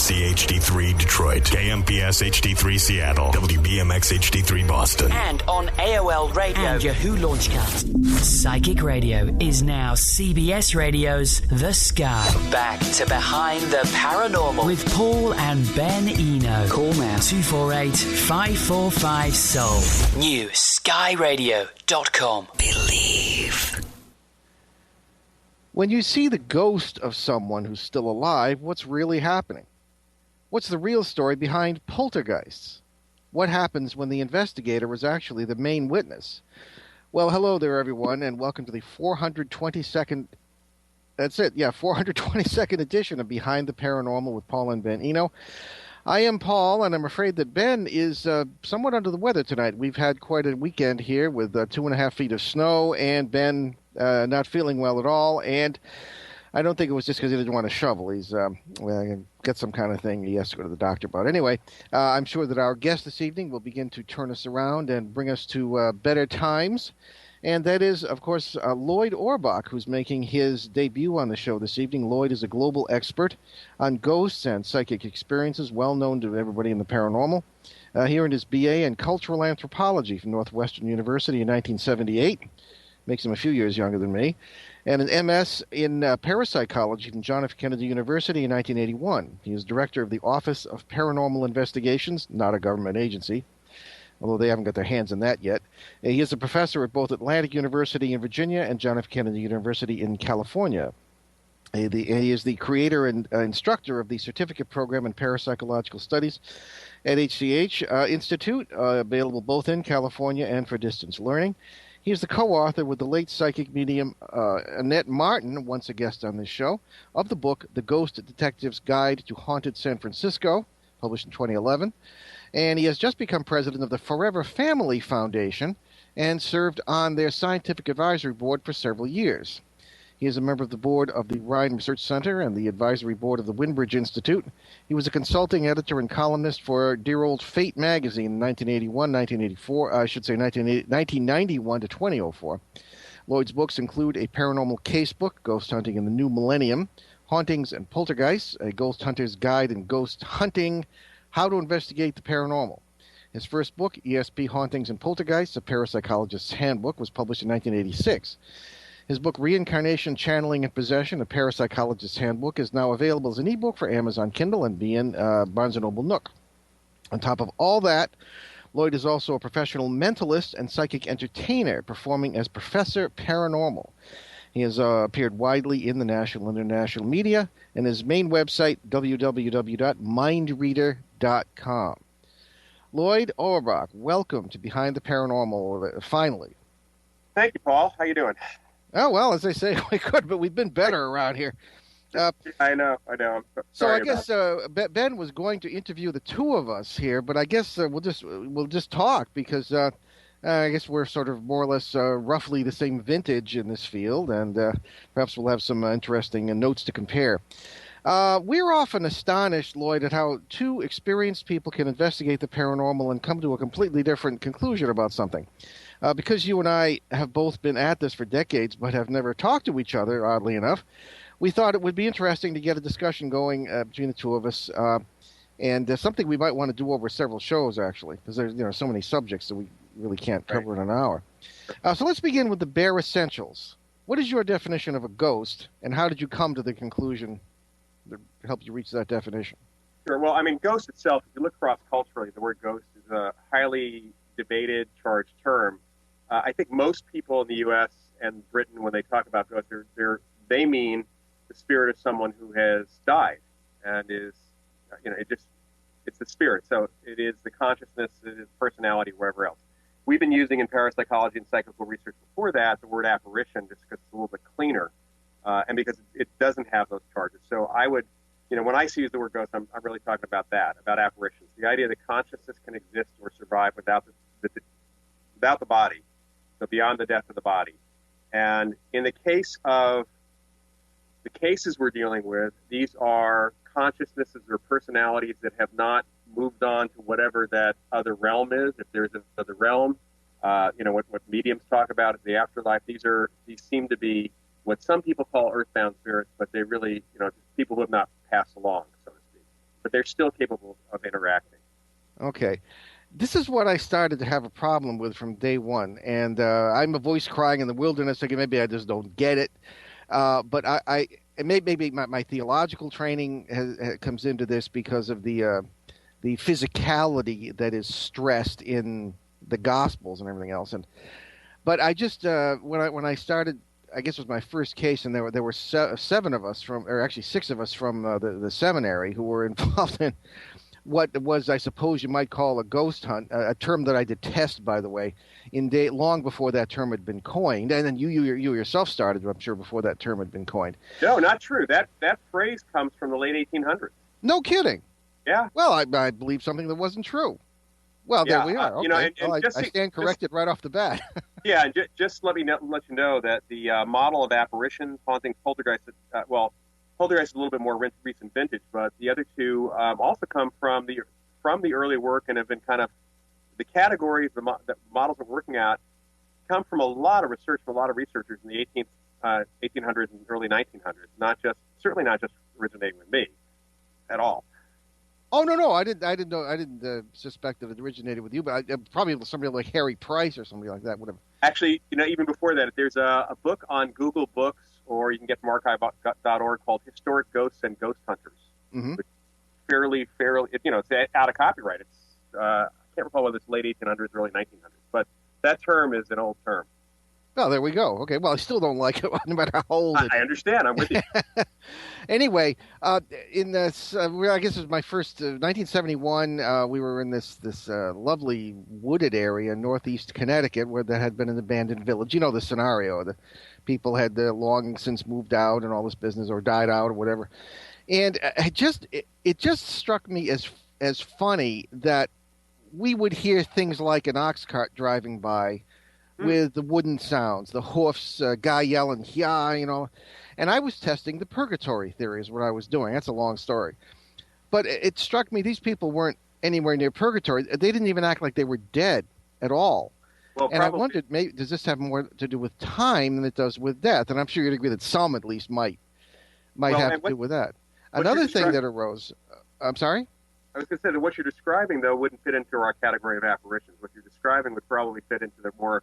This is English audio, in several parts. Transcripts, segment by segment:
WMMC HD3 Detroit, KMPS HD3 Seattle, WBMX HD3 Boston. And on AOL Radio and Yahoo Launchcast. Psychic Radio is now CBS Radio's The Sky. Back to Behind the Paranormal with Paul and Ben Eno. Call now 248-545-SOUL. New skyradio.com. Believe. When you see the ghost of someone who's still alive, what's really happening? What's the real story behind poltergeists? What happens when the investigator is actually the main witness? Well, hello there, everyone, and welcome to the 422nd, 422nd edition of Behind the Paranormal with Paul and Ben Eno. I am Paul, and I'm afraid that Ben is somewhat under the weather tonight. We've had quite a weekend here with 2.5 feet of snow, and Ben not feeling well at all, and I don't think it was just because he didn't want to shovel. He's got some kind of thing he has to go to the doctor about. Anyway, I'm sure that our guest this evening will begin to turn us around and bring us to better times, and that is, of course, Loyd Auerbach, who's making his debut on the show this evening. Loyd is a global expert on ghosts and psychic experiences, well known to everybody in the paranormal. He earned his B.A. in Cultural Anthropology from Northwestern University in 1978. Makes him a few years younger than me, and an MS in parapsychology from John F. Kennedy University in 1981. He is director of the Office of Paranormal Investigations, not a government agency, although they haven't got their hands on that yet. He is a professor at both Atlantic University in Virginia and John F. Kennedy University in California. He is the creator and instructor of the Certificate Program in Parapsychological Studies at HCH Institute, available both in California and for distance learning. He is the co-author with the late psychic medium Annette Martin, once a guest on this show, of the book The Ghost Detective's Guide to Haunted San Francisco, published in 2011. And he has just become president of the Forever Family Foundation and served on their scientific advisory board for several years. He is a member of the board of the Ryan Research Center and the advisory board of the Windbridge Institute. He was a consulting editor and columnist for dear old Fate magazine in 1991 to 2004. Loyd's books include A Paranormal Casebook, Ghost Hunting in the New Millennium, Hauntings and Poltergeists, A Ghost Hunter's Guide in Ghost Hunting, How to Investigate the Paranormal. His first book, ESP Hauntings and Poltergeists, A Parapsychologist's Handbook, was published in 1986. His book, Reincarnation, Channeling, and Possession, A Parapsychologist's Handbook, is now available as an ebook for Amazon Kindle and be in Barnes & Noble Nook. On top of all that, Loyd is also a professional mentalist and psychic entertainer, performing as Professor Paranormal. He has appeared widely in the national and international media, and his main website, www.mindreader.com. Loyd Auerbach, welcome to Behind the Paranormal, finally. Thank you, Paul. How you doing? Oh, well, as they say, we could, but we've been better around here. I know. I'm sorry. So I guess Ben was going to interview the two of us here, but I guess we'll just talk because I guess we're sort of more or less roughly the same vintage in this field, and perhaps we'll have some interesting notes to compare. We're often astonished, Loyd, at how two experienced people can investigate the paranormal and come to a completely different conclusion about something. Because you and I have both been at this for decades but have never talked to each other, oddly enough, we thought it would be interesting to get a discussion going between the two of us, and something we might want to do over several shows, actually, because there's so many subjects that we really can't cover in an hour. So let's begin with the bare essentials. What is your definition of a ghost, and how did you come to the conclusion that helped you reach that definition? Sure. Well, I mean, ghost itself, if you look cross-culturally, the word ghost is a highly debated, charged term. I think most people in the U.S. and Britain, when they talk about ghosts, they mean the spirit of someone who has died and is, it's the spirit. So it is the consciousness, it is personality, wherever else. We've been using in parapsychology and psychical research before that the word apparition just because it's a little bit cleaner and because it doesn't have those charges. So I would, when I use the word ghost, I'm really talking about that, about apparitions. The idea that consciousness can exist or survive without the body, so beyond the death of the body. And in the case of the cases we're dealing with, these are consciousnesses or personalities that have not moved on to whatever that other realm is. If there's another realm, what mediums talk about is the afterlife. These seem to be what some people call earthbound spirits, but they really, people who have not passed along, so to speak. but they're still capable of interacting. Okay. This is what I started to have a problem with from day one, and I'm a voice crying in the wilderness. Again, maybe I just don't get it, but maybe my theological training comes into this because of the physicality that is stressed in the Gospels and everything else. But I just when I started, I guess it was my first case, and there were seven of us or actually six of us from the seminary who were involved in what was, I suppose you might call, a ghost hunt, a term that I detest, by the way, long before that term had been coined. And then you yourself started, I'm sure, before that term had been coined. No, not true. That phrase comes from the late 1800s. No kidding. Yeah. Well, I believe something that wasn't true. Well, there we are. Okay. I stand corrected right off the bat. Yeah, and just let you know that the model of apparitions, hauntings, poltergeist, poltergeist is a little bit more recent vintage, but the other two also come from the early work and have been kind of the categories, the models we're working at come from a lot of research from a lot of researchers in the 1800s and early 1900s. Certainly not just originating with me at all. Oh no! I didn't know. I didn't suspect that it originated with you, but probably somebody like Harry Price or somebody like that would have. Actually, even before that, there's a book on Google Books, or you can get from archive.org called "Historic Ghosts and Ghost Hunters." Mm-hmm. Fairly, it's out of copyright. It's I can't recall whether it's late 1800s, early 1900s, but that term is an old term. Oh, there we go. Okay, well, I still don't like it, no matter how old it is. I understand. I'm with you. Anyway, in this, I guess it was my first, 1971, we were in this lovely wooded area in northeast Connecticut where there had been an abandoned village. You know the scenario. The people had long since moved out and all this business, or died out or whatever. And it just struck me as funny that we would hear things like an ox cart driving by with the wooden sounds, the hoofs, guy yelling, yeah, and I was testing the purgatory theory is what I was doing. That's a long story. But it struck me these people weren't anywhere near purgatory. They didn't even act like they were dead at all. Well, and I wondered, maybe does this have more to do with time than it does with death? And I'm sure you'd agree that some at least might have to do with that. Another thing that arose, I'm sorry? I was going to say that what you're describing, though, wouldn't fit into our category of apparitions. What you're describing would probably fit into the more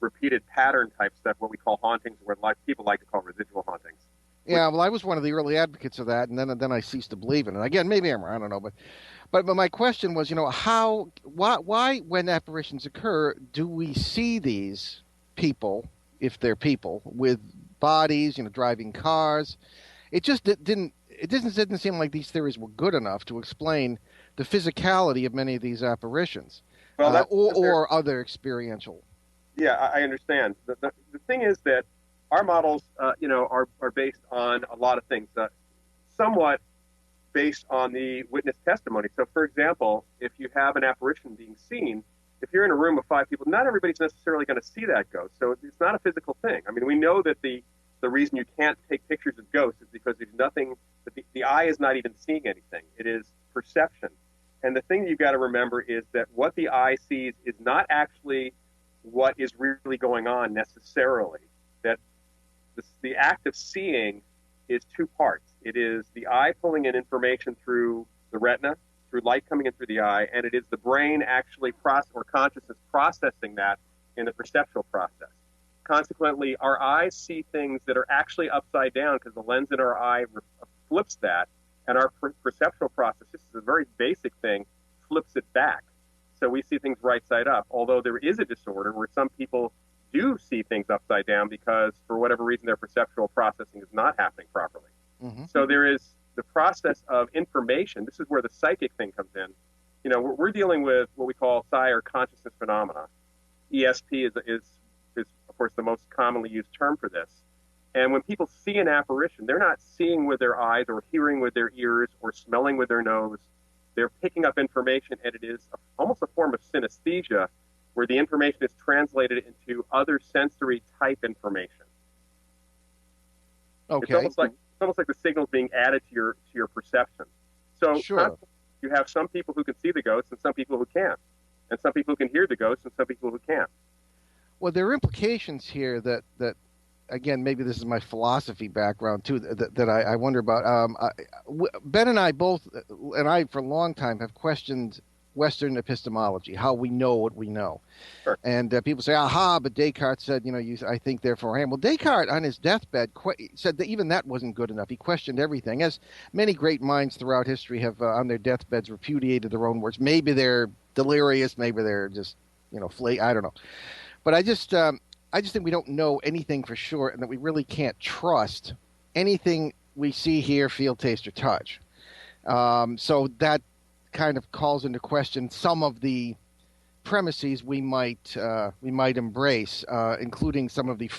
repeated pattern type stuff, what we call hauntings, or what people like to call residual hauntings. Yeah, well, I was one of the early advocates of that, and then I ceased to believe in it. Again, maybe I'm wrong, I don't know, but my question was, why when apparitions occur do we see these people, if they're people, with bodies, driving cars? It just didn't seem like these theories were good enough to explain the physicality of many of these apparitions, or other experiential. Yeah, I understand. The thing is that our models, are based on a lot of things, somewhat based on the witness testimony. So, for example, if you have an apparition being seen, if you're in a room of 5 people, not everybody's necessarily going to see that ghost. So it's not a physical thing. I mean, we know that the reason you can't take pictures of ghosts is because there's nothing, the eye is not even seeing anything. It is perception. And the thing that you've got to remember is that what the eye sees is not actually what is really going on necessarily. That the act of seeing is 2 parts. It is the eye pulling in information through the retina, through light coming in through the eye, and it is the brain actually or consciousness processing that in the perceptual process. Consequently, our eyes see things that are actually upside down because the lens in our eye flips that, and our perceptual process, this is a very basic thing, flips it back. So we see things right side up, although there is a disorder where some people do see things upside down because, for whatever reason, their perceptual processing is not happening properly. Mm-hmm. So there is the process of information. This is where the psychic thing comes in. We're dealing with what we call psi, or consciousness phenomena. ESP is of course, the most commonly used term for this. And when people see an apparition, they're not seeing with their eyes or hearing with their ears or smelling with their nose. They're picking up information, and it is almost a form of synesthesia, where the information is translated into other sensory type information. Okay. It's almost like the signals being added to your perception. So sure. You have some people who can see the ghosts and some people who can't, and some people who can hear the ghosts and some people who can't. Well, there are implications here that again, maybe this is my philosophy background too that I wonder about. Ben and I both, and I for a long time, have questioned Western epistemology, how we know what we know. Sure. And people say, aha, but Descartes said, I think, therefore I am. Well, Descartes on his deathbed said that even that wasn't good enough. He questioned everything, as many great minds throughout history have on their deathbeds repudiated their own words. Maybe they're delirious, maybe they're just, I don't know. But I just think we don't know anything for sure, and that we really can't trust anything we see, hear, feel, taste, or touch. So that kind of calls into question some of the premises we might embrace, including some of the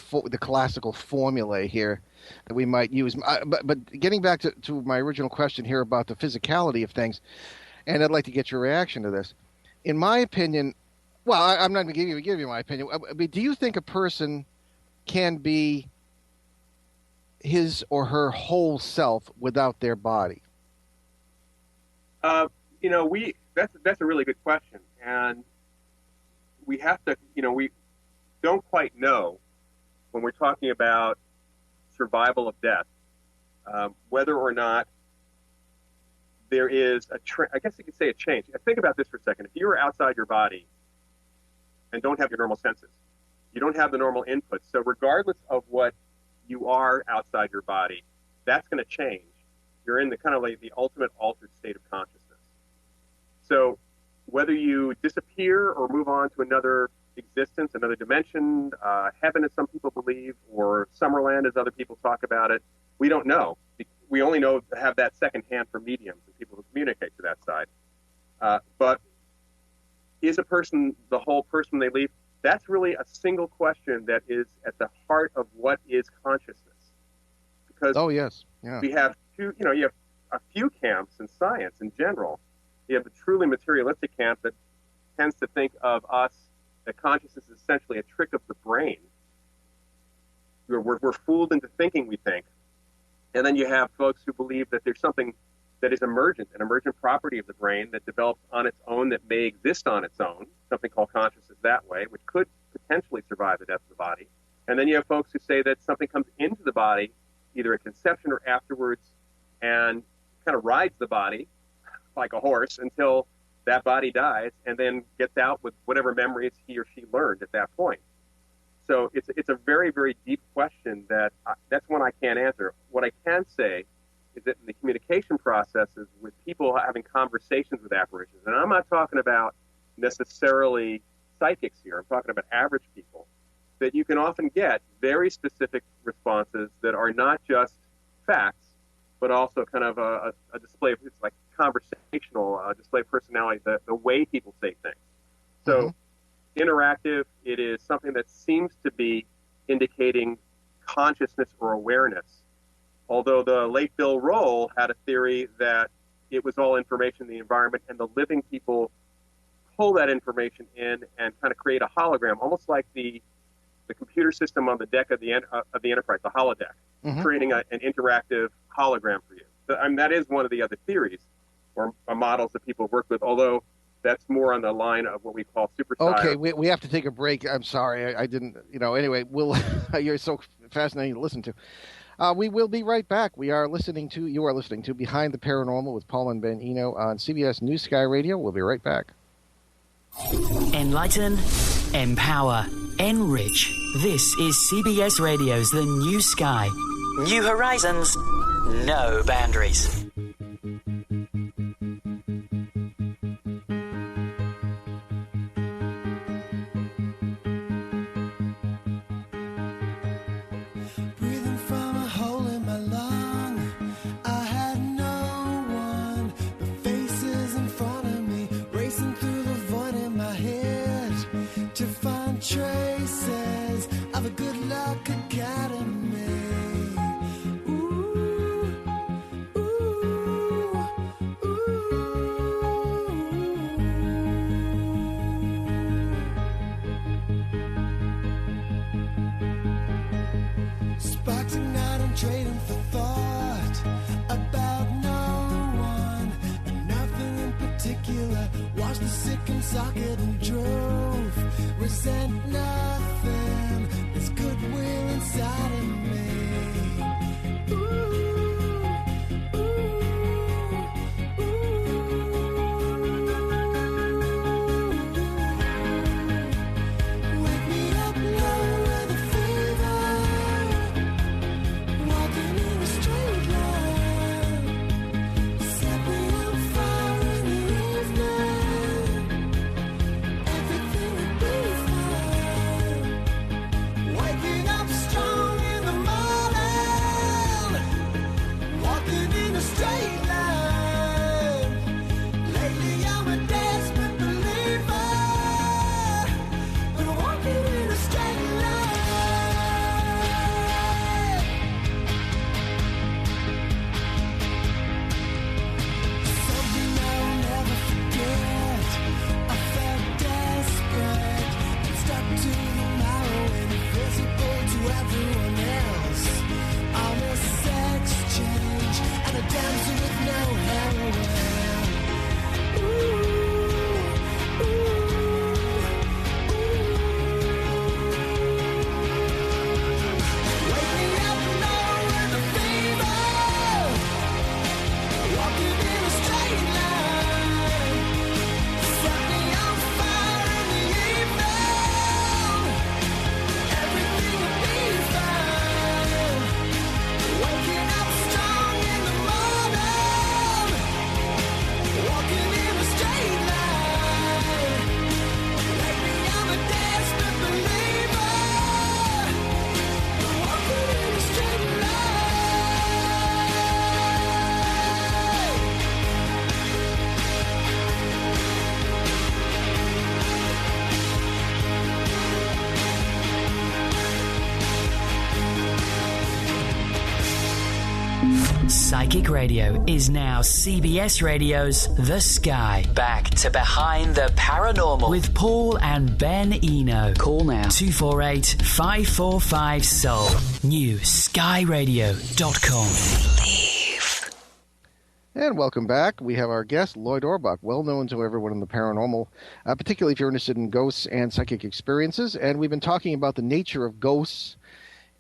classical formulae here that we might use. But getting back to my original question here about the physicality of things, and I'd like to get your reaction to this. In my opinion, well, I'm not going to give you my opinion. But do you think a person can be his or her whole self without their body? That's a really good question, and we have to, we don't quite know when we're talking about survival of death, whether or not there is I guess you could say a change. Think about this for a second. If you were outside your body and don't have your normal senses, you don't have the normal inputs. So regardless of what you are outside your body, that's going to change. You're in the kind of like the ultimate altered state of consciousness. So whether you disappear or move on to another existence, another dimension, heaven as some people believe, or Summerland as other people talk about it, we don't know. We only know to have that second hand for mediums and people who communicate to that side. But is a person the whole person when they leave? That's really a single question that is at the heart of what is consciousness. Because we have you have a few camps in science in general. You have the truly materialistic camp that tends to think of us, that consciousness is essentially a trick of the brain. We're fooled into thinking we think. And then you have folks who believe that there's something that is emergent, an emergent property of the brain that develops on its own, that may exist on its own, something called consciousness that way, which could potentially survive the death of the body. And then you have folks who say that something comes into the body, either at conception or afterwards, and kind of rides the body like a horse until that body dies, and then gets out with whatever memories he or she learned at that point. So it's a very, very deep question that's one I can't answer. What I can say is that in the communication processes with people having conversations with apparitions, and I'm not talking about necessarily psychics here, I'm talking about average people, that you can often get very specific responses that are not just facts, but also kind of a display of, it's like conversational display of personality, the way people say things. So interactive, it is something that seems to be indicating consciousness or awareness. Although the late Bill Roll had a theory that it was all information in the environment, and the living people pull that information in and kind of create a hologram, almost like the computer system on the deck of the Enterprise, the holodeck, creating an interactive hologram for you. I mean, that is one of the other theories or models that people work with, although that's more on the line of what we call super. Okay, we have to take a break. I'm sorry, I didn't. Anyway, you're so fascinating to listen to. We will be right back. You are listening to Behind the Paranormal with Paul and Ben Eno on CBS News Sky Radio. We'll be right back. Enlighten, empower, enrich. This is CBS Radio's The New Sky. New horizons, no boundaries. Socket and drove, resent nothing, it's good. goodwill inside of me. Ooh, ooh, ooh. Wake me up low with a fever, walking in a straight line. Set me on fire in the evening, everything would be fine. Waking up strong in the morning, walking in a straight line. Lately I'm a desperate believer, but walking in a straight line. Something I'll never forget. I felt desperate and stuck to the marrow and invisible to everyone else. I'm a sex change and a dancer with no heroin. Ooh, ooh, ooh. Wake me up now with a fever, walking in a straight line. Set me on fire in the evening, everything will be fine. Waking up strong in the morning, walking in a straight line. Lately I'm a desperate believer, walking in a straight line. Psychic Radio is now CBS Radio's The Sky. Back to Behind the Paranormal with Paul and Ben Eno. Call now 248-545-SOUL. New skyradio.com. And welcome back. We have our guest, Loyd Auerbach, well known to everyone in the paranormal, particularly if you're interested in ghosts and psychic experiences. And we've been talking about the nature of ghosts,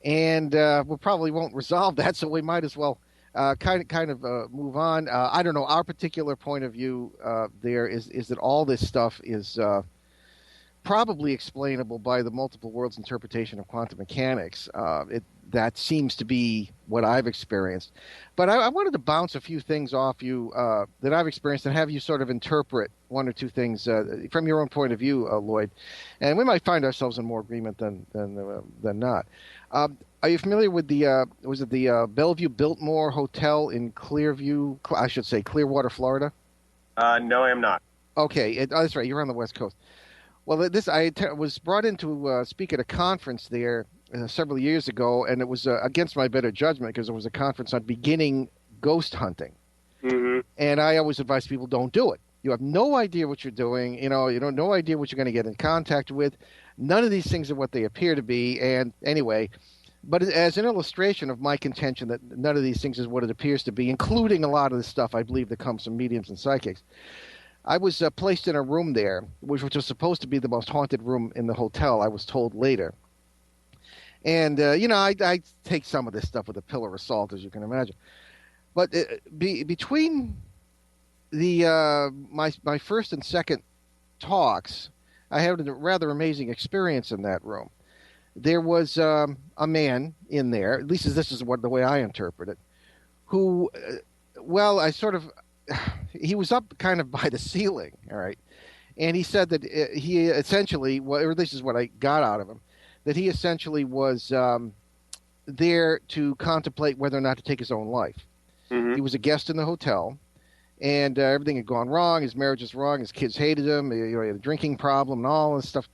and we probably won't resolve that, so we might as well kind of move on. I don't know. Our particular point of view there is that all this stuff is probably explainable by the multiple worlds interpretation of quantum mechanics. That seems to be what I've experienced. But I wanted to bounce a few things off you that I've experienced and have you sort of interpret one or two things from your own point of view, Loyd. And we might find ourselves in more agreement than not. Are you familiar with the was it the Bellevue Biltmore Hotel in Clearwater, Florida? No, I am not. Okay, that's right. You're on the West Coast. Well, I was brought in to speak at a conference there several years ago, and it was against my better judgment because it was a conference on beginning ghost hunting. Mm-hmm. And I always advise people, don't do it. You have no idea what you're doing. You don't no idea what you're going to get in contact with. None of these things are what they appear to be. And anyway, but as an illustration of my contention that none of these things is what it appears to be, including a lot of the stuff I believe that comes from mediums and psychics, I was placed in a room there, which was supposed to be the most haunted room in the hotel, I was told later. And, I take some of this stuff with a pillar of salt, as you can imagine. But between the my first and second talks, I had a rather amazing experience in that room. There was a man in there, at least this is the way I interpret it, who, he was up kind of by the ceiling, all right? And he said that he essentially, or this is what I got out of him, that he essentially was there to contemplate whether or not to take his own life. Mm-hmm. He was a guest in the hotel, and everything had gone wrong. His marriage was wrong. His kids hated him. He had a drinking problem and all this stuff.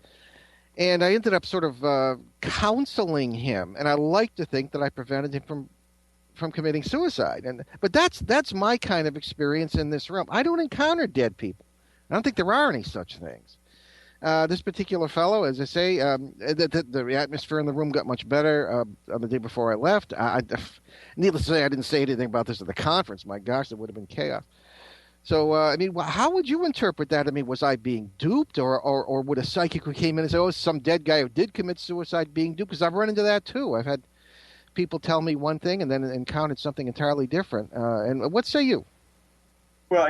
And I ended up sort of counseling him, and I like to think that I prevented him from committing suicide. But that's my kind of experience in this realm. I don't encounter dead people. I don't think there are any such things. This particular fellow, as I say, the atmosphere in the room got much better on the day before I left. Needless to say, I didn't say anything about this at the conference. My gosh, it would have been chaos. So, I mean, how would you interpret that? I mean, was I being duped, or would a psychic who came in and say, oh, some dead guy who did commit suicide being duped? Because I've run into that, too. I've had people tell me one thing and then encountered something entirely different. And what say you? Well,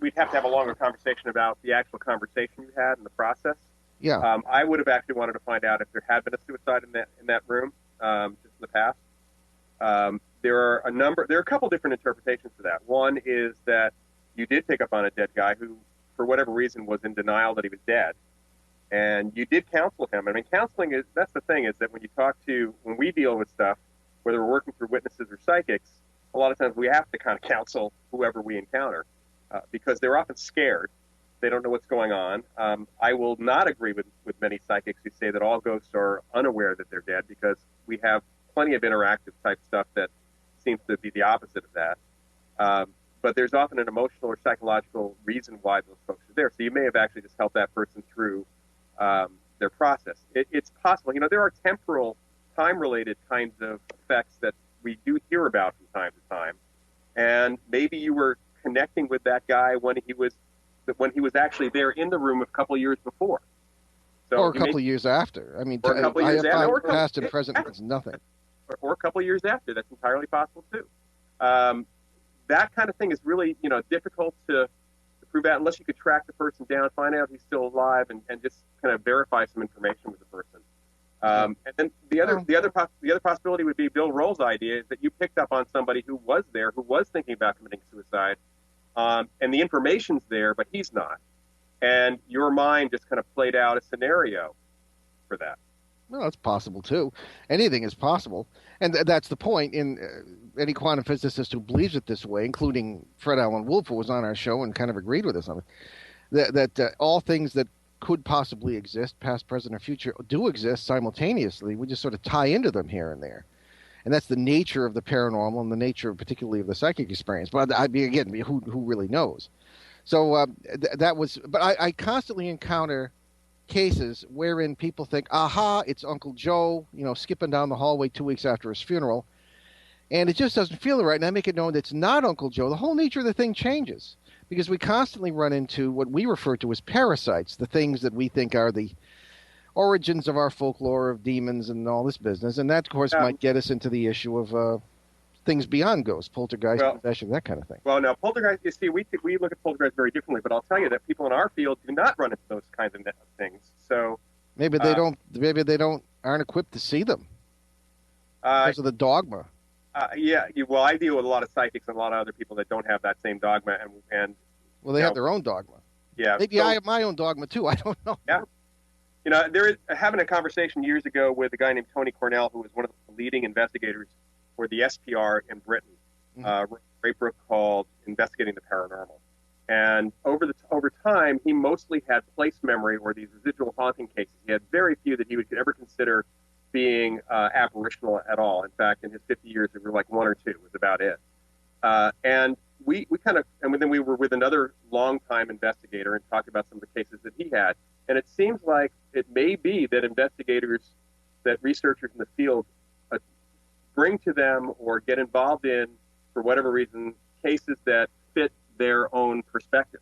we'd have to have a longer conversation about the actual conversation you had and the process. Yeah. I would have actually wanted to find out if there had been a suicide in that room just in the past. There are a couple different interpretations to that. One is that you did pick up on a dead guy who, for whatever reason, was in denial that he was dead, and you did counsel him. I mean, that's the thing, is that when we deal with stuff, whether we're working through witnesses or psychics, a lot of times we have to kind of counsel whoever we encounter because they're often scared. They don't know what's going on. I will not agree with many psychics who say that all ghosts are unaware that they're dead, because we have plenty of interactive type stuff that seems to be the opposite of that. But there's often an emotional or psychological reason why those folks are there. So you may have actually just helped that person through their process. It's possible. There are temporal, time-related kinds of effects that we do hear about from time to time. And maybe you were connecting with that guy when he was actually there in the room a couple of years before. So or a couple of years after. I mean, or a couple of years after, or past and present means nothing. Or a couple of years after. That's entirely possible too. That kind of thing is really, difficult to prove out unless you could track the person down, find out if he's still alive, and just kind of verify some information with the person. And then the other possibility would be Bill Roll's idea, is that you picked up on somebody who was there, who was thinking about committing suicide, and the information's there, but he's not. And your mind just kind of played out a scenario for that. Well, it's possible, too. Anything is possible. And that's the point. In any quantum physicist who believes it this way, including Fred Allen Wolf, who was on our show and kind of agreed with us on it, that all things that could possibly exist, past, present, or future, do exist simultaneously. We just sort of tie into them here and there. And that's the nature of the paranormal and the nature, particularly, of the psychic experience. But again, who really knows? So that was. But I constantly encounter cases wherein people think, aha, it's Uncle Joe, skipping down the hallway 2 weeks after his funeral, and it just doesn't feel right. And I make it known that it's not Uncle Joe. The whole nature of the thing changes, because we constantly run into what we refer to as parasites, the things that we think are the origins of our folklore of demons and all this business. And that, of course, might get us into the issue of things beyond ghosts, poltergeist, possession, that kind of thing. Well, now, poltergeist, you see, we look at poltergeist very differently, but I'll tell you that people in our field do not run into those kinds of things. So maybe they don't. Maybe they aren't equipped to see them because of the dogma. Well, I deal with a lot of psychics and a lot of other people that don't have that same dogma, and well, they have their own dogma. Yeah, maybe I have my own dogma too. I don't know. Yeah. There is having a conversation years ago with a guy named Tony Cornell, who was one of the leading investigators for the SPR in Britain, a great book called Investigating the Paranormal. And over time, he mostly had place memory or these residual haunting cases. He had very few that he would ever consider being apparitional at all. In fact, in his 50 years, there were like one or two was about it. And we then we were with another longtime investigator and talked about some of the cases that he had. And it seems like it may be that researchers in the field bring to them or get involved in, for whatever reason, cases that fit their own perspective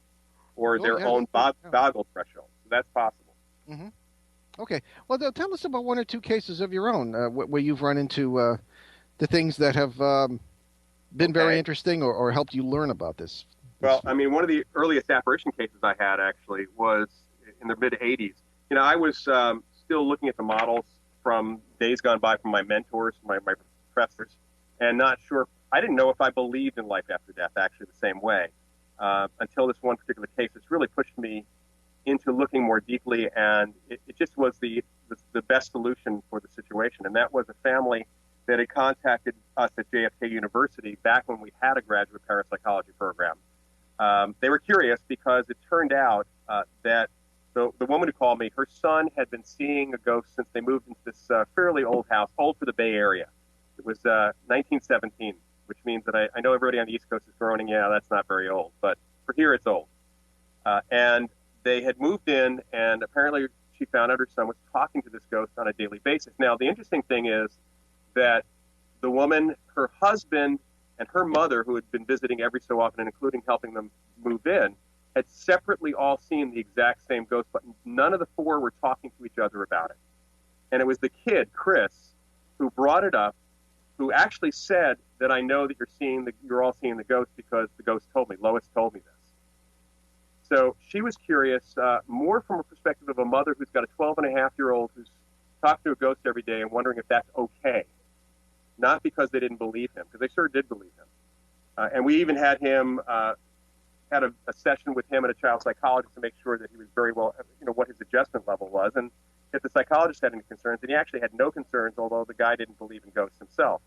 or their own boggle threshold. So that's possible. Mm-hmm. Okay. Well, tell us about one or two cases of your own where you've run into the things that have been very interesting or helped you learn about this. Well, I mean, one of the earliest apparition cases I had actually was in the mid-'80s. I was still looking at the models from days gone by from my mentors, my professors, and not sure. I didn't know if I believed in life after death actually the same way until this one particular case. It's really pushed me into looking more deeply, and it just was the best solution for the situation. And that was a family that had contacted us at JFK University back when we had a graduate parapsychology program. They were curious because it turned out that the woman who called me, her son had been seeing a ghost since they moved into this fairly old house, old for the Bay Area. It was 1917, which means that I know everybody on the East Coast is groaning, yeah, that's not very old. But for here, it's old. And they had moved in, and apparently she found out her son was talking to this ghost on a daily basis. Now, the interesting thing is that the woman, her husband, and her mother, who had been visiting every so often and including helping them move in, had separately all seen the exact same ghost, but none of the four were talking to each other about it. And it was the kid, Chris, who brought it up, who actually said that I know that you're all seeing the ghost because the ghost told me. Lois told me this. So she was curious, more from a perspective of a mother who's got a 12-and-a-half-year-old who's talking to a ghost every day and wondering if that's okay. Not because they didn't believe him, because they sure did believe him. And we even had him, had a session with him and a child psychologist to make sure that he was very well, what his adjustment level was. And if the psychologist had any concerns, and he actually had no concerns, although the guy didn't believe in ghosts himself.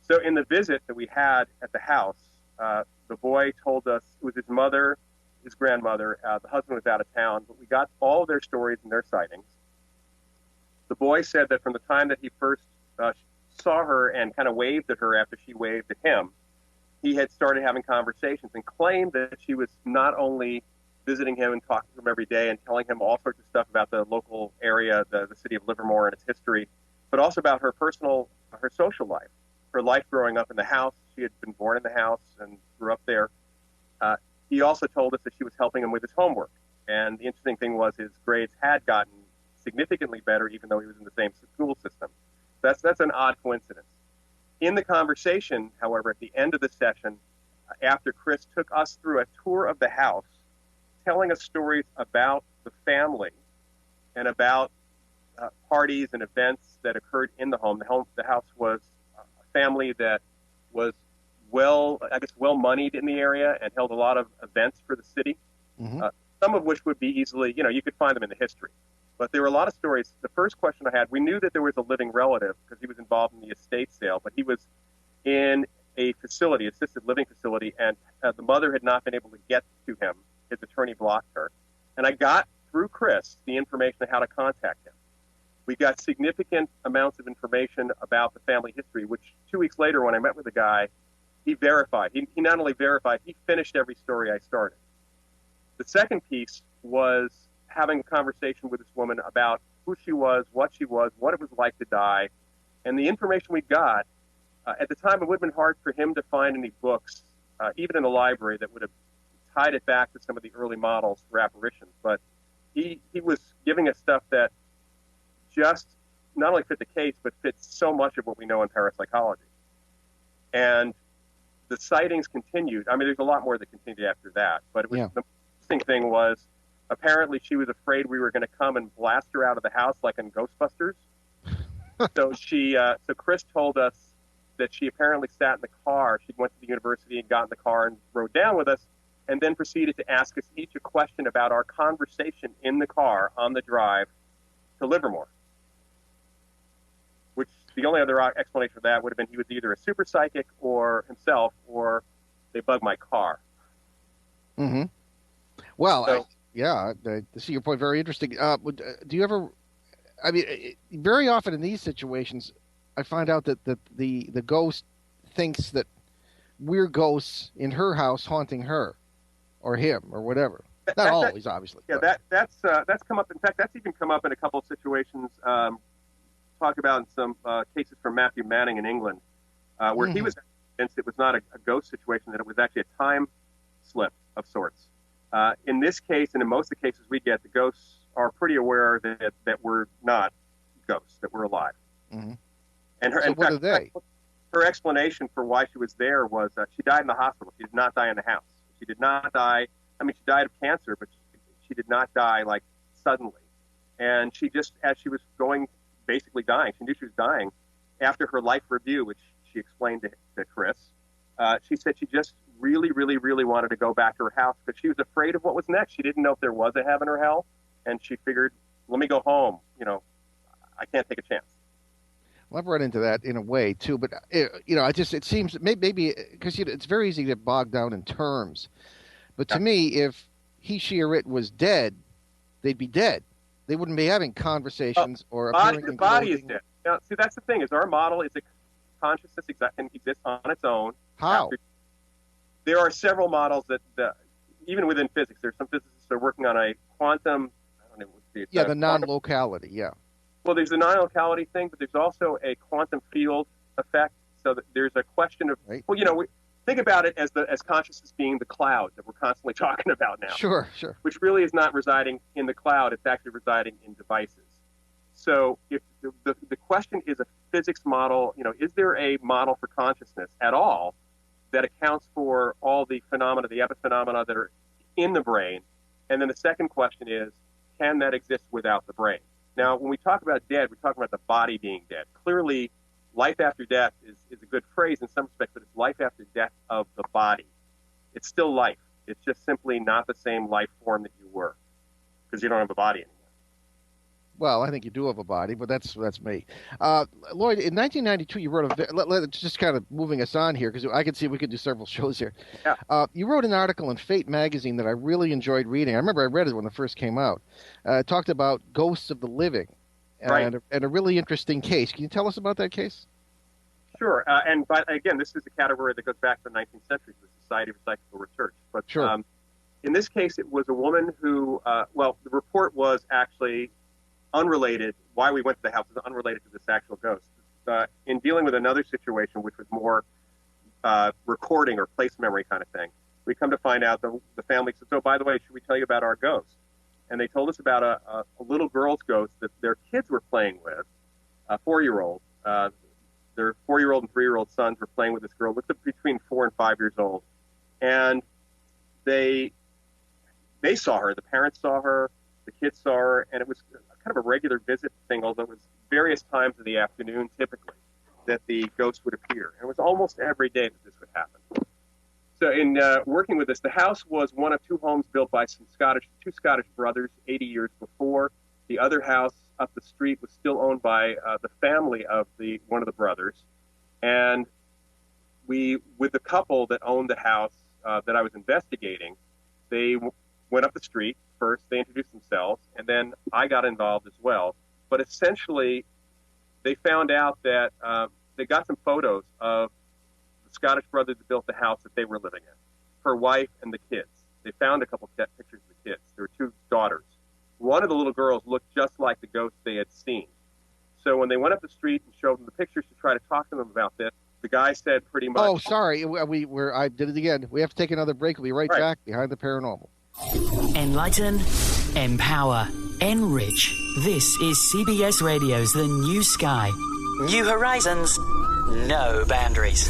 So in the visit that we had at the house, the boy told us it was his mother, his grandmother, the husband was out of town, but we got all of their stories and their sightings. The boy said that from the time that he first saw her and kind of waved at her after she waved at him, he had started having conversations and claimed that she was not only visiting him and talking to him every day and telling him all sorts of stuff about the local area, the city of Livermore and its history, but also about her social life, her life growing up in the house. She had been born in the house and grew up there. He also told us that she was helping him with his homework. And the interesting thing was his grades had gotten significantly better, even though he was in the same school system. That's an odd coincidence. In the conversation, however, at the end of the session, after Chris took us through a tour of the house, telling us stories about the family and about parties and events that occurred in the home. The house was a family that was well moneyed in the area and held a lot of events for the city. Mm-hmm. Some of which would be easily, you could find them in the history. But there were a lot of stories. The first question I had, we knew that there was a living relative because he was involved in the estate sale, but he was in a facility, assisted living facility, and the mother had not been able to get to him. His attorney blocked her. And I got, through Chris, the information on how to contact him. We got significant amounts of information about the family history, which 2 weeks later when I met with the guy, he verified. He not only verified, he finished every story I started. The second piece was having a conversation with this woman about who she was, what it was like to die. And the information we got, at the time it would have been hard for him to find any books, even in the library, that would have tied it back to some of the early models for apparitions. But he was giving us stuff that just not only fit the case, but fits so much of what we know in parapsychology. And the sightings continued. I mean, there's a lot more that continued after that. But it was, the interesting thing was, apparently she was afraid we were going to come and blast her out of the house like in Ghostbusters. So Chris told us that she apparently sat in the car. She went to the university and got in the car and rode down with us, and then proceeded to ask us each a question about our conversation in the car on the drive to Livermore. Which the only other explanation for that would have been he was either a super psychic or himself, or they bugged my car. Mm-hmm. Well, so, I see your point. Very interesting. Do you ever? I mean, very often in these situations, I find out that the ghost thinks that we're ghosts in her house haunting her, or him, or whatever. Not always, obviously. Yeah, that's come up. In fact, that's even come up in a couple of situations. Talked about in some cases from Matthew Manning in England, where he was convinced it was not a ghost situation; that it was actually a time slip of sorts. In this case, and in most of the cases we get, the ghosts are pretty aware that we're not ghosts, that we're alive. Mm-hmm. And her, so what are they? Her explanation for why she was there was she died in the hospital. She did not die in the house. She did not die. I mean, she died of cancer, but she did not die like suddenly. And she just, as she was basically dying, she knew she was dying. After her life review, which she explained to Chris, she said she just really, really, really wanted to go back to her house because she was afraid of what was next. She didn't know if there was a heaven or hell, and she figured, let me go home. I can't take a chance. Well, I've run into that in a way too, but it seems maybe because it's very easy to get bogged down in terms. But to me, if he, she, or it was dead, they'd be dead. They wouldn't be having conversations or appearing in the body is dead. Now, see, that's the thing: is our model is a consciousness can exist on its own. How? There are several models that even within physics, there's some physicists that are working on a quantum. I don't know what it's the non-locality. Yeah. Well, there's the non-locality thing, but there's also a quantum field effect. So there's a question of, Right. well, think about it as consciousness being the cloud that we're constantly talking about now. Sure. Which really is not residing in the cloud. It's actually residing in devices. So if the question is a physics model, is there a model for consciousness at all that accounts for all the phenomena, the epiphenomena that are in the brain? And then the second question is, can that exist without the brain? Now, when we talk about dead, we're talking about the body being dead. Clearly, life after death is a good phrase in some respects, but it's life after death of the body. It's still life. It's just simply not the same life form that you were, because you don't have a body anymore. Well, I think you do have a body, but that's me. Loyd, in 1992, you wrote let's just kind of moving us on here, because I can see we could do several shows here. Yeah. You wrote an article in Fate magazine that I really enjoyed reading. I remember I read it when it first came out. It talked about ghosts of the living, Right. and a really interesting case. Can you tell us about that case? Sure. But again, this is a category that goes back to the 19th century, the Society for Psychical Research. But Sure. In this case, it was a woman who, the report was actually unrelated. Why we went to the house was unrelated to this actual ghost. In dealing with another situation, which was more recording or place memory kind of thing, we come to find out the family said, "So, by the way, should we tell you about our ghost?" And they told us about a little girl's ghost that their kids were playing with, a 4-year-old. Their 4-year-old and 3-year-old sons were playing with this girl, looked like between 4 and 5 years old, and they saw her. The parents saw her, the kids saw her, and it was kind of a regular visit thing, although it was various times of the afternoon, typically, that the ghost would appear. And it was almost every day that this would happen. So in working with this, the house was one of 2 homes built by two Scottish brothers 80 years before. The other house up the street was still owned by the family of one of the brothers. And with the couple that owned the house that I was investigating, they went up the street first, they introduced themselves, and then I got involved as well. But essentially, they found out that they got some photos of the Scottish brother that built the house that they were living in, her wife and the kids. They found a couple of pictures of the kids. There were 2 daughters. One of the little girls looked just like the ghost they had seen. So when they went up the street and showed them the pictures to try to talk to them about this, the guy said pretty much... Oh, sorry. I did it again. We have to take another break. We'll be right back behind the paranormal. Enlighten, empower, enrich. This is CBS Radio's The New Sky. New horizons, no boundaries.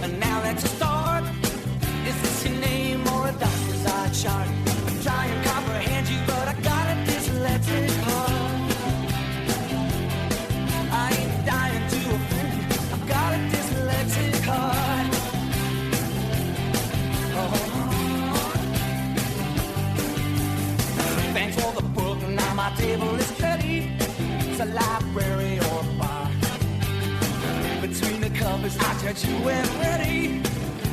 And now let's start. Is this your name or a doctor's eye chart? I'm trying to comprehend you, but I got a dyslexic heart. I ain't dying to offend you. I've got a dyslexic heart. Thanks for the book, now my table is ready. It's a library or a bar. Between the covers, I judge you when ready.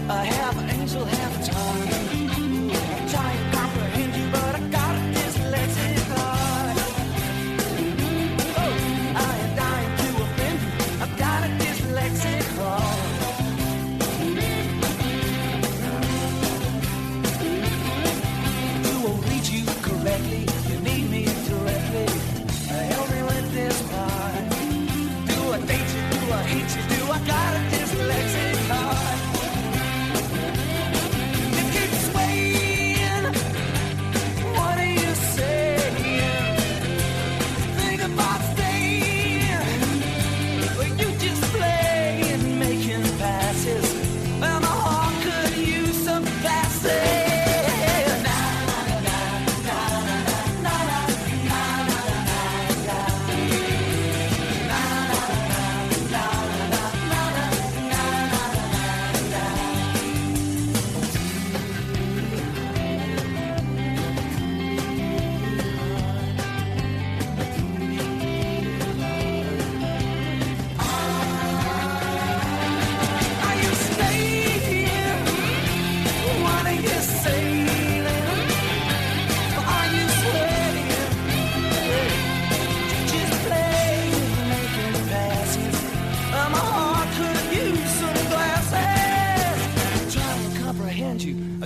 Half angel, half tongue. I'm trying to comprehend you, but I got a dyslexic heart. Oh, I am dying to offend you. I've got a dyslexic heart. Do I read you correctly? You need me directly. Help me with this part. Do I date you? Do I hate you? Do I got a dyslexic heart?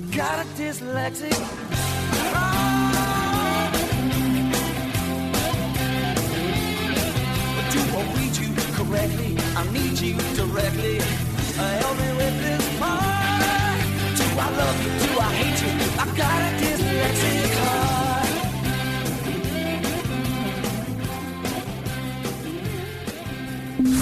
got a dyslexic do I read you correctly? I need you directly. Help me with this part. Do I love you? Do I hate you? I got a dyslexic heart.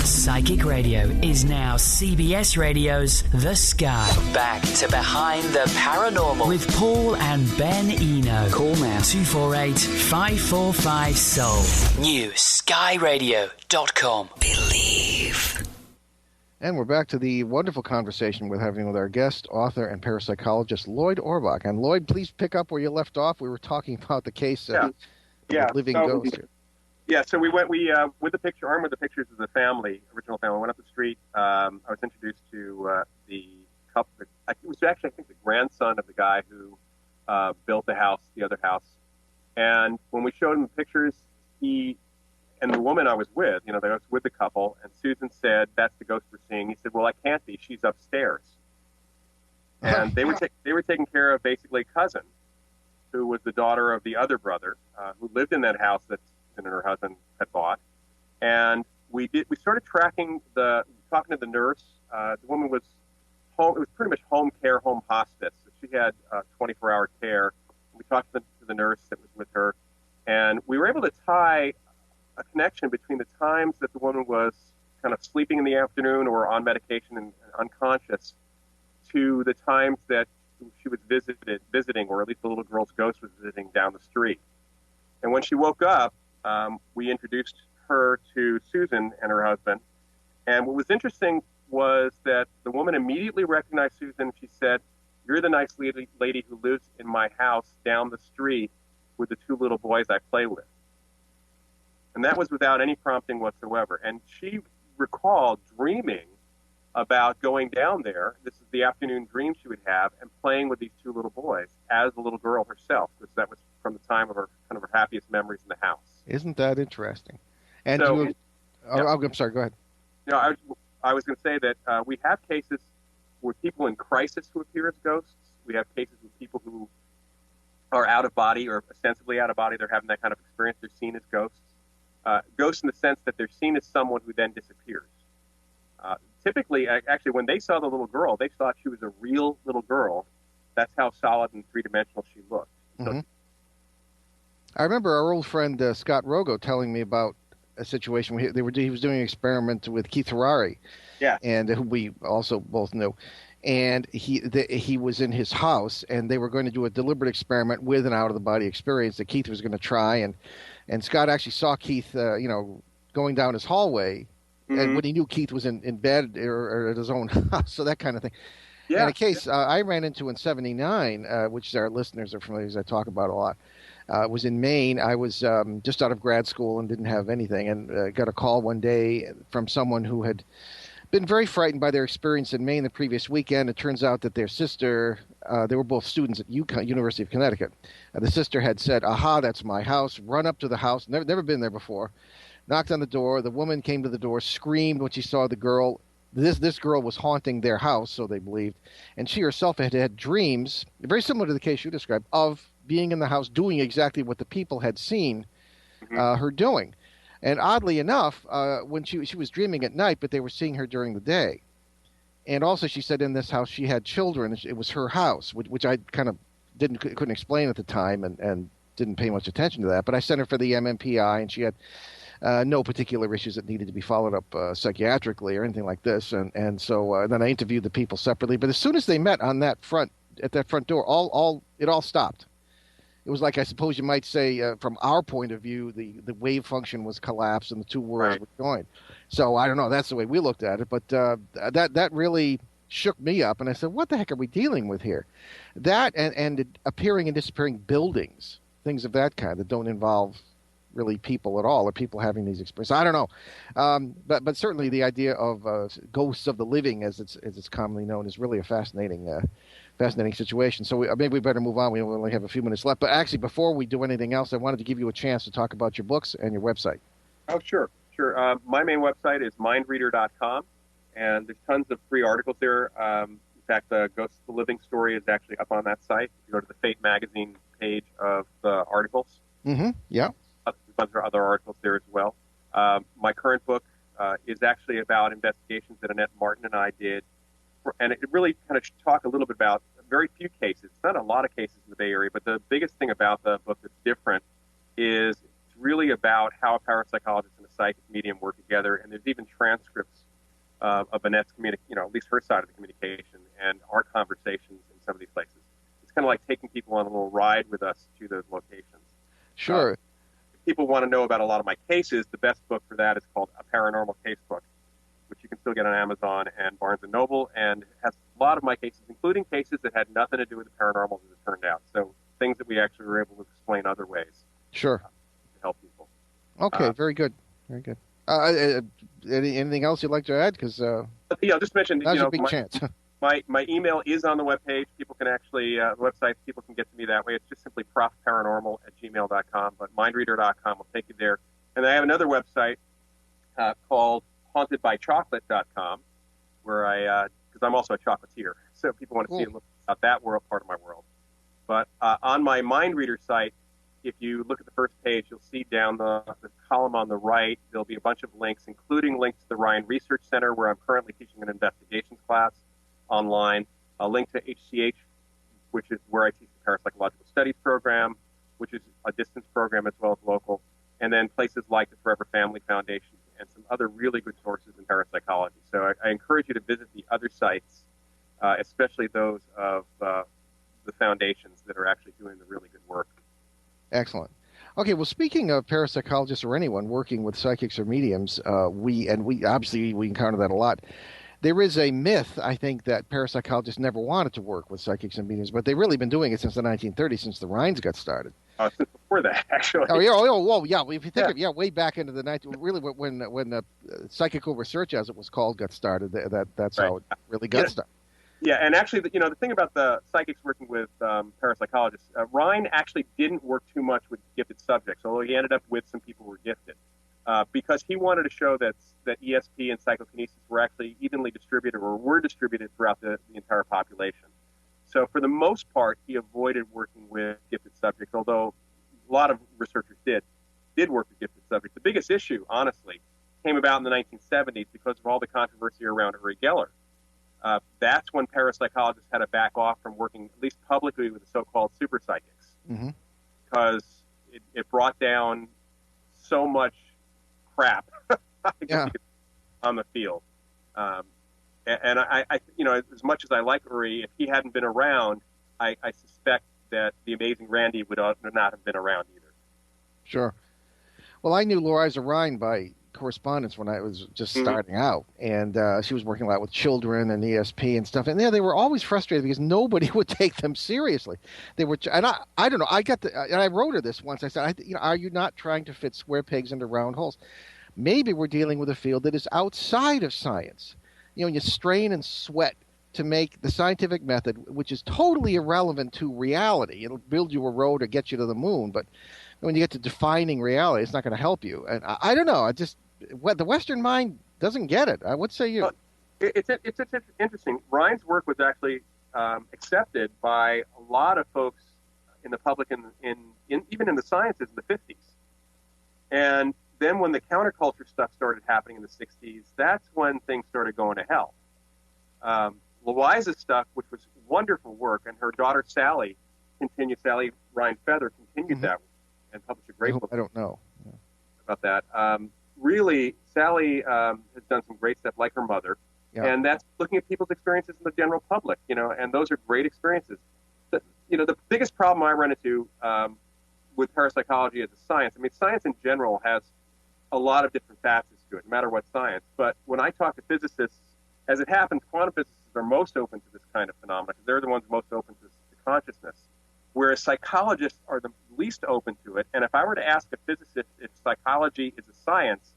Psychic Radio is now CBS Radio's The Sky. Back to Behind the Paranormal with Paul and Ben Eno. Call now 248-545-SOUL. New skyradio.com. Believe. And we're back to the wonderful conversation we're having with our guest, author, and parapsychologist, Loyd Auerbach. And Loyd, please pick up where you left off. We were talking about the case of the living ghost here. Yeah, so we went, with the picture, armed with the pictures of the family, original family, went up the street. I was introduced to the couple, it was actually, I think, the grandson of the guy who built the house, the other house. And when we showed him the pictures, he and the woman I was with, I was with the couple, and Susan said, "That's the ghost we're seeing." He said, "Well, I can't be. She's upstairs." And they were taking care of basically a cousin, who was the daughter of the other brother, who lived in that house that and her husband had bought. And we started talking to the nurse. The woman was home. It was pretty much home care, home hospice. So she had 24-hour care. We talked to the nurse that was with her, and we were able to tie a connection between the times that the woman was kind of sleeping in the afternoon or on medication and unconscious to the times that she was visiting, or at least the little girl's ghost was visiting down the street. And when she woke up, we introduced her to Susan and her husband. And what was interesting was that the woman immediately recognized Susan. She said, "You're the nice lady who lives in my house down the street with the two little boys I play with." And that was without any prompting whatsoever. And she recalled dreaming about going down there. This is the afternoon dream she would have, and playing with these two little boys as a little girl herself, because that was from the time of her happiest memories in the house. Isn't that interesting? And so, I'm sorry, go ahead. I was going to say that we have cases with people in crisis who appear as ghosts. We have cases with people who are out of body or ostensibly out of body. They're having that kind of experience. They're seen as ghosts. Ghosts in the sense that they're seen as someone who then disappears. Typically, actually, when they saw the little girl, they thought she was a real little girl. That's how solid and three-dimensional she looked. Mm-hmm. I remember our old friend Scott Rogo telling me about a situation where he was doing an experiment with Keith Harari, and who we also both knew. And he was in his house, and they were going to do a deliberate experiment with an out-of-the-body experience that Keith was going to try. And Scott actually saw Keith, going down his hallway, and when he knew Keith was in bed or at his own house, so that kind of thing. Yeah. And a case I ran into in '79, which our listeners are familiar with, I talk about a lot. Was in Maine. I was just out of grad school and didn't have anything, and got a call one day from someone who had been very frightened by their experience in Maine the previous weekend. It turns out that their sister, they were both students at University of Connecticut. The sister had said, "Aha, that's my house." Run up to the house, never been there before. Knocked on the door. The woman came to the door, screamed when she saw the girl. This girl was haunting their house, so they believed. And she herself had dreams, very similar to the case you described, of being in the house doing exactly what the people had seen her doing. And oddly enough, when she was dreaming at night, but they were seeing her during the day. And also she said in this house she had children. It was her house, which I kind of couldn't explain at the time and didn't pay much attention to that. But I sent her for the MMPI, and she had no particular issues that needed to be followed up psychiatrically or anything like this. And so then I interviewed the people separately. But as soon as they met at that front door, it all stopped. It was like, I suppose you might say, from our point of view, the wave function was collapsed and the two worlds were joined. So I don't know. That's the way we looked at it. But that really shook me up. And I said, what the heck are we dealing with here? That and appearing and disappearing buildings, things of that kind that don't involve really people at all, or people having these experiences. I don't know. But certainly the idea of ghosts of the living, as it's commonly known, is really a fascinating situation. So maybe we better move on. We only have a few minutes left. But actually, before we do anything else, I wanted to give you a chance to talk about your books and your website. Oh, sure. My main website is mindreader.com, and there's tons of free articles there. fact, the Ghosts of the Living story is actually up on that site. If you go to the Fate magazine page of the articles. Mm-hmm. Yeah. There's a bunch of other articles there as well. My current book is actually about investigations that Annette Martin and I did. And it really kind of talk a little bit about very few cases. It's not a lot of cases in the Bay Area, but the biggest thing about the book that's different is it's really about how a parapsychologist and a psychic medium work together. And there's even transcripts of Annette's at least her side of the communication and our conversations in some of these places. It's kind of like taking people on a little ride with us to those locations. Sure. If people want to know about a lot of my cases, the best book for that is called A Paranormal Casebook, which you can still get on Amazon and Barnes & Noble, and has a lot of my cases, including cases that had nothing to do with the paranormal, as it turned out. So things that we actually were able to explain other ways. Sure. To help people. Okay, very good. Very good. Anything else you'd like to add? Because just mention that's a big chance. My email is on the webpage. People can actually, the website, people can get to me that way. It's just simply profparanormal@gmail.com, but mindreader.com will take you there. And I have another website called hauntedbychocolate.com, where because I'm also a chocolatier, so people want to see a little about that world, part of my world. But on my Mind Reader site, if you look at the first page, you'll see down the column on the right, there'll be a bunch of links, including links to the Ryan Research Center, where I'm currently teaching an investigations class online, a link to HCH, which is where I teach the parapsychological studies program, which is a distance program as well as local, and then places like the Forever Family Foundation and some other really good sources in parapsychology. So I encourage you to visit the other sites, especially those of the foundations that are actually doing the really good work. Excellent. Okay, well, speaking of parapsychologists or anyone working with psychics or mediums, we obviously encounter that a lot. There is a myth, I think, that parapsychologists never wanted to work with psychics and mediums, but they've really been doing it since the 1930s, since the Rhines got started. Since before that, actually. Oh, yeah. If you think of way back into the really when Psychical Research, as it was called, got started. That's right. How it really got started. Yeah, and actually, the thing about the psychics working with parapsychologists, Rhine actually didn't work too much with gifted subjects, although he ended up with some people who were gifted, because he wanted to show that ESP and psychokinesis were actually evenly distributed or were distributed throughout the entire population. So for the most part, he avoided working with gifted subjects, although a lot of researchers did work with gifted subjects. The biggest issue, honestly, came about in the 1970s because of all the controversy around Uri Geller. That's when parapsychologists had to back off from working, at least publicly, with the so-called super psychics, because it brought down so much crap on the field. And I, as much as I like Uri, if he hadn't been around, I suspect that the amazing Randy would not have been around either. Sure. Well, I knew Loriza Rhine by correspondence when I was just starting out, and she was working a lot with children and ESP and stuff. And they were always frustrated because nobody would take them seriously. They were, and I don't know. And I wrote her this once. I said, are you not trying to fit square pegs into round holes? Maybe we're dealing with a field that is outside of science. You strain and sweat to make the scientific method, which is totally irrelevant to reality. It'll build you a road or get you to the moon, but when you get to defining reality, it's not going to help you. And I don't know. The Western mind doesn't get it. What say you? It's interesting. Ryan's work was actually accepted by a lot of folks in the public, even in the sciences in the 50s. And then when the counterculture stuff started happening in the 60s, that's when things started going to hell. Louisa's stuff, which was wonderful work, and her daughter Sally Ryan Feather continued that and published a great book. I don't know about that. Really, Sally has done some great stuff, like her mother, and that's looking at people's experiences in the general public, and those are great experiences. The biggest problem I run into with parapsychology as a science, science in general has a lot of different facets to it, no matter what science. But when I talk to physicists, as it happens, quantum physicists are most open to this kind of phenomena because they're the ones most open to consciousness, whereas psychologists are the least open to it. And if I were to ask a physicist if psychology is a science,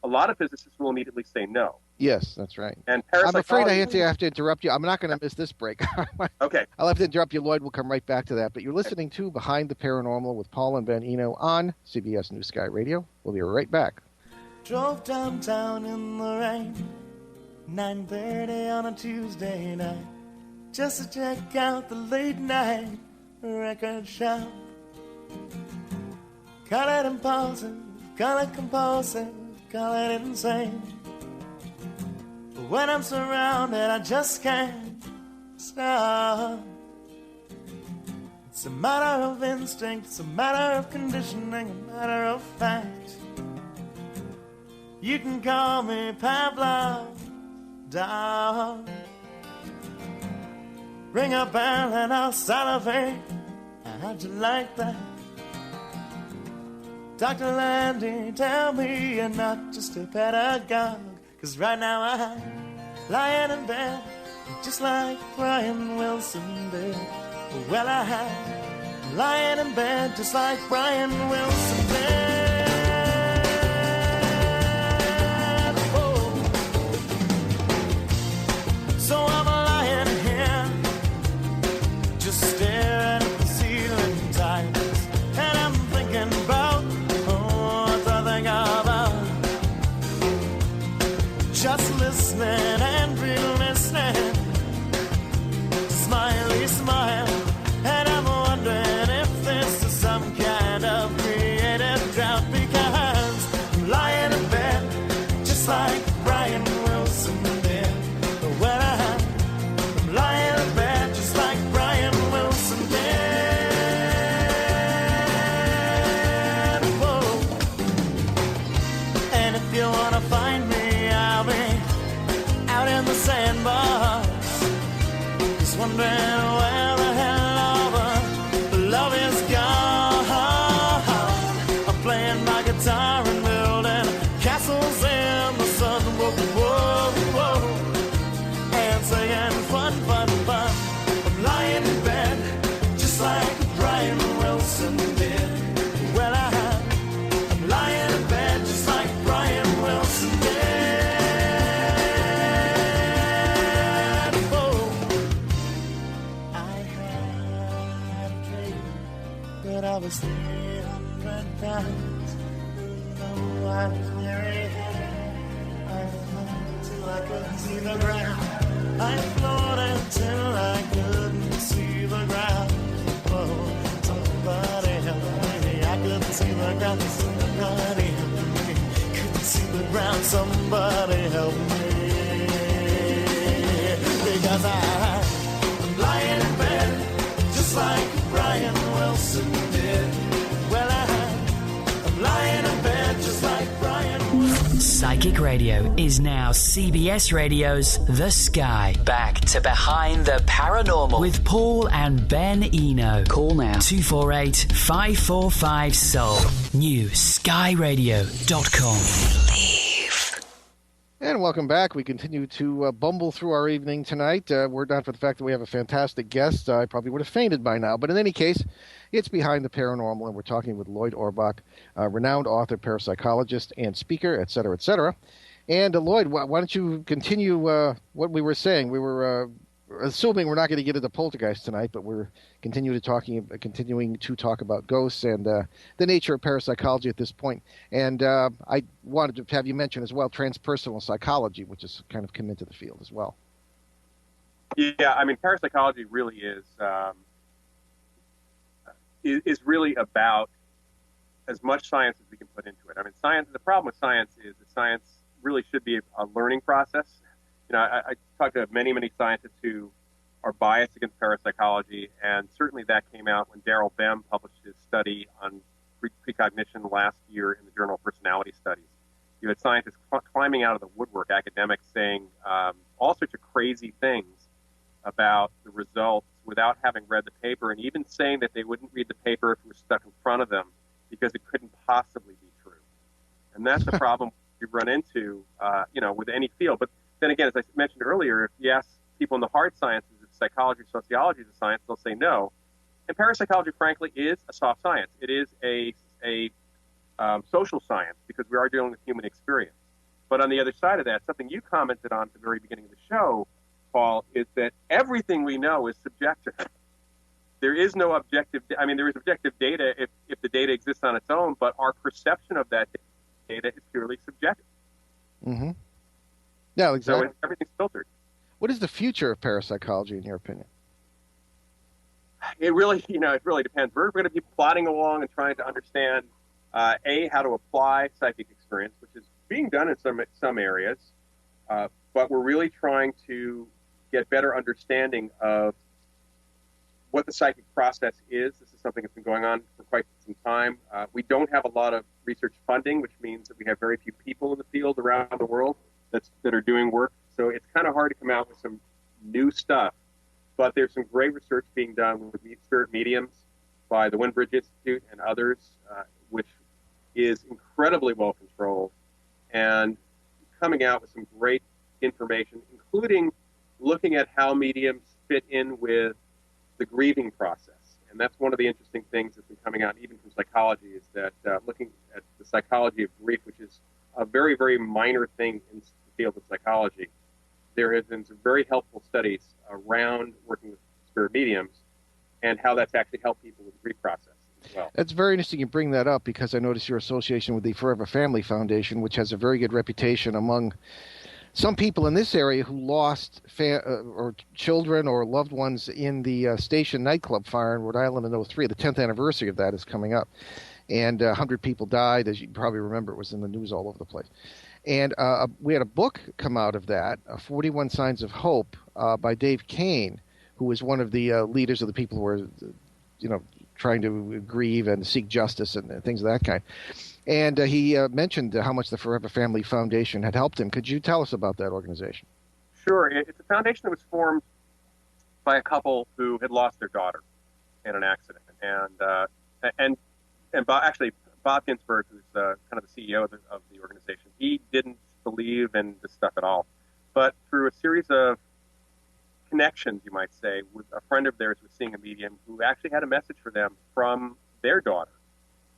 a lot of physicists will immediately say no. Yes, that's right. And I'm afraid I have to interrupt you. I'm not going to miss this break. Okay. I'll have to interrupt you, Loyd. We'll come right back to that. But you're listening to Behind the Paranormal with Paul and Ben Eno on CBS News Sky Radio. We'll be right back. Drove downtown in the rain, 9:30 on a Tuesday night. just to check out the late night record shop. Call it impulsive, call it compulsive, call it insane. But when I'm surrounded, I just can't stop. It's a matter of instinct, it's a matter of conditioning, a matter of fact. You can call me Pavlov's dog. Ring a bell and I'll salivate. How'd you like that? Dr. Landy, tell me you're not just a pedagogue. 'Cause right now I'm lying in bed, just like Brian Wilson did. Well, I'm lying in bed, just like Brian Wilson did. Oh. So I'm lying here, just staring at the ceiling tiles, and I'm thinking about what I think about. Just listening and re-listening to Smiley Smile, and I'm wondering if this is some kind of creative drought, because I'm lying in bed just like Brian Wilson did. Well, I'm lying in bed just like Brian Wilson did. Whoa. And if you wanna find me, I'll be out in the sandbox, just wondering where the hell all the love is gone. I'm playing my guitar and building castles in the sun. Whoa, whoa, whoa. And singing fun, fun, fun. I'm lying in bed just like Brian Wilson did. Well, I'm lying in bed just like Brian Wilson did. Oh, I had a dream that I was 300 pounds. No, I was very heavy. I floated till I couldn't see the ground. I floated till I couldn't see the ground. Oh, somebody help me. I couldn't see the ground. Somebody help me. Couldn't see the ground. Somebody help me. Because I'm lying in bed just like Brian Wilson did. Well, I'm lying in bed just like Brian Wilson. Psychic Radio is now CBS Radio's The Sky. Back to Behind the Paranormal with Paul and Ben Eno. Call now 248-545-SOUL. New skyradio.com. And welcome back. We continue to bumble through our evening tonight. Were not for the fact that we have a fantastic guest, I probably would have fainted by now. But in any case, it's Behind the Paranormal, and we're talking with Loyd Auerbach, renowned author, parapsychologist, and speaker, et cetera, et cetera. And Loyd, why don't you continue what we were saying? We were assuming we're not going to get into poltergeist tonight, but we're continuing to talk about ghosts and the nature of parapsychology at this point. And I wanted to have you mention as well transpersonal psychology, which has kind of come into the field as well. Yeah, I mean, parapsychology really is really about as much science as we can put into it. I mean, science. The problem with science is that science really should be a learning process. You know, I talked to many scientists who are biased against parapsychology, and certainly that came out when Daryl Bem published his study on precognition last year in the Journal of Personality Studies. You had scientists climbing out of the woodwork, academics saying all sorts of crazy things about the results without having read the paper, and even saying that they wouldn't read the paper if it was stuck in front of them because it couldn't possibly be true. And that's the problem we run into, with any field. But then again, as I mentioned earlier, if you ask people in the hard sciences, if psychology, sociology is a science, they'll say no. And parapsychology, frankly, is a soft science. It is a social science because we are dealing with human experience. But on the other side of that, something you commented on at the very beginning of the show, Paul, is that everything we know is subjective. There is no objective. I mean, there is objective data if the data exists on its own, but our perception of that data is purely subjective. Mm-hmm. Yeah, exactly. So everything's filtered. What is the future of parapsychology, in your opinion? It really depends. We're going to be plodding along and trying to understand, how to apply psychic experience, which is being done in some areas, but we're really trying to get better understanding of what the psychic process is. This is something that's been going on for quite some time. We don't have a lot of research funding, which means that we have very few people in the field around the world that are doing work. So it's kind of hard to come out with some new stuff. But there's some great research being done with spirit mediums by the Windbridge Institute and others, which is incredibly well controlled and coming out with some great information, including looking at how mediums fit in with the grieving process. And that's one of the interesting things that's been coming out even from psychology, is that looking at the psychology of grief, which is a very, very minor thing in the field of psychology, there have been some very helpful studies around working with spirit mediums and how that's actually helped people with the grief process as well. It's very interesting you bring that up, because I noticed your association with the Forever Family Foundation, which has a very good reputation among some people in this area who lost or children or loved ones in the Station nightclub fire in Rhode Island in 2003. The 10th anniversary of that is coming up. And 100 people died. As you probably remember, it was in the news all over the place. And we had a book come out of that, 41 Signs of Hope, by Dave Kane, who was one of the leaders of the people who were, trying to grieve and seek justice and things of that kind. And he mentioned how much the Forever Family Foundation had helped him. Could you tell us about that organization? Sure. It's a foundation that was formed by a couple who had lost their daughter in an accident. And Bob Ginsberg, who's kind of the CEO of the organization, he didn't believe in this stuff at all. But through a series of connections, you might say, with a friend of theirs was seeing a medium who actually had a message for them from their daughter.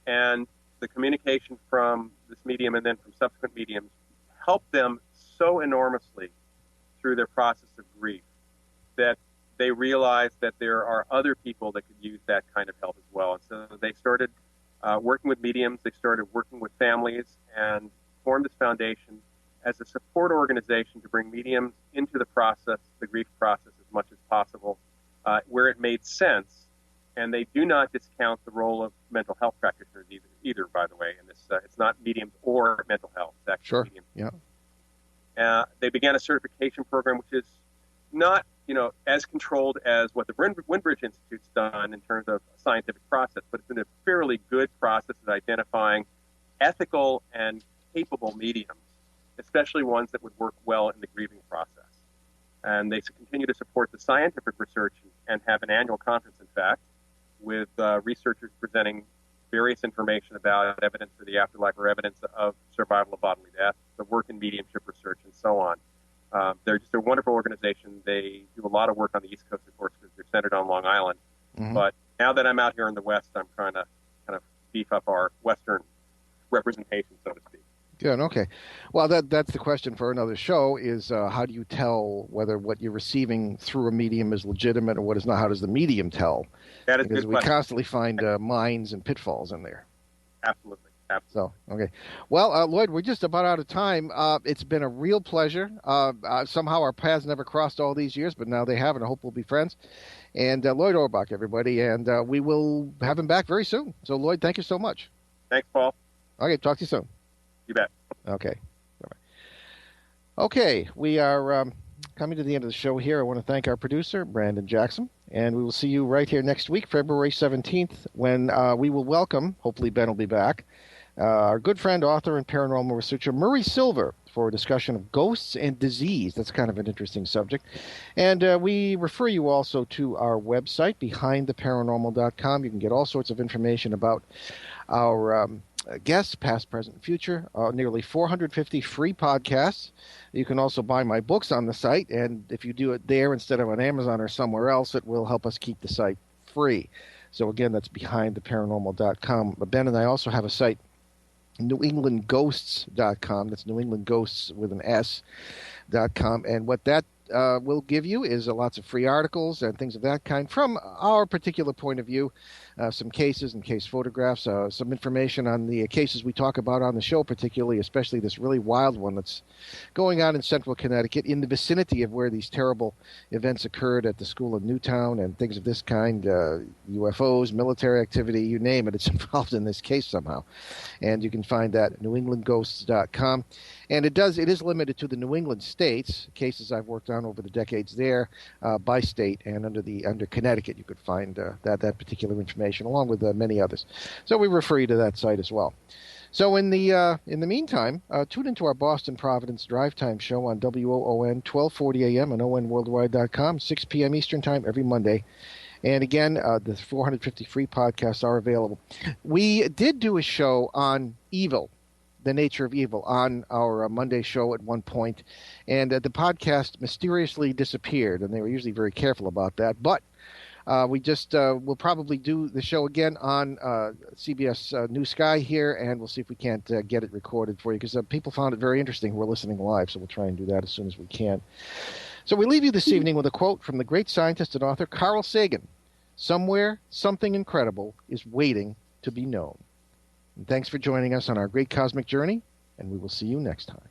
And the communication from this medium and then from subsequent mediums helped them so enormously through their process of grief that they realized that there are other people that could use that kind of help as well. And so they started working with mediums, they started working with families, and formed this foundation as a support organization to bring mediums into the process, the grief process, as much as possible, where it made sense. And they do not discount the role of mental health practitioners either, by the way. And this, it's not mediums or mental health. It's actually sure. Mediums. Yeah. They began a certification program, which is not, as controlled as what the Windbridge Institute's done in terms of a scientific process, but it's been a fairly good process of identifying ethical and capable mediums, especially ones that would work well in the grieving process. And they continue to support the scientific research and have an annual conference, in fact, with researchers presenting various information about evidence for the afterlife or evidence of survival of bodily death, the work in mediumship research, and so on. They're just a wonderful organization. They do a lot of work on the East Coast, of course, because they're centered on Long Island. Mm-hmm. But now that I'm out here in the West, I'm trying to kind of beef up our Western representation, so to speak. Good. Okay. Well, that's the question for another show, is how do you tell whether what you're receiving through a medium is legitimate or what is not? How does the medium tell? That is because good we question. Constantly find mines and pitfalls in there. Absolutely. So, okay. Well, Loyd, we're just about out of time. It's been a real pleasure. Somehow our paths never crossed all these years, but now they have, and I hope we'll be friends. And Loyd Auerbach, everybody, and we will have him back very soon. So, Loyd, thank you so much. Thanks, Paul. Okay, talk to you soon. You bet. Okay. Bye-bye. Okay, we are coming to the end of the show here. I want to thank our producer, Brandon Jackson, and we will see you right here next week, February 17th, when we will welcome, hopefully Ben will be back, our good friend, author, and paranormal researcher, Murray Silver, for a discussion of ghosts and disease. That's kind of an interesting subject. And we refer you also to our website, behindtheparanormal.com. You can get all sorts of information about our guests, past, present, and future, nearly 450 free podcasts. You can also buy my books on the site, and if you do it there instead of on Amazon or somewhere else, it will help us keep the site free. So again, that's behindtheparanormal.com. But Ben and I also have a site, NewEnglandGhosts.com. That's New England Ghosts with an S.com. And what that we'll give you is lots of free articles and things of that kind from our particular point of view, some cases and case photographs, some information on the cases we talk about on the show, particularly, especially this really wild one that's going on in central Connecticut in the vicinity of where these terrible events occurred at the school in Newtown and things of this kind, UFOs, military activity, you name it, it's involved in this case somehow. And you can find that at newenglandghosts.com. And it is limited to the New England states, cases I've worked on over the decades there, by state, and under Connecticut you could find that particular information, along with many others. So we refer you to that site as well. So in the meantime, tune into our Boston Providence Drive Time show on WOON 1240 AM and ONWorldwide.com, 6 p.m. Eastern Time every Monday. And again, the 450 free podcasts are available. We did do a show on evil, the nature of evil, on our Monday show at one point, and the podcast mysteriously disappeared, and they were usually very careful about that. But we just will probably do the show again on CBS New Sky here, and we'll see if we can't get it recorded for you, because people found it very interesting who were listening live, so we'll try and do that as soon as we can. So we leave you this evening with a quote from the great scientist and author Carl Sagan. Somewhere, something incredible is waiting to be known. And thanks for joining us on our great cosmic journey, and we will see you next time.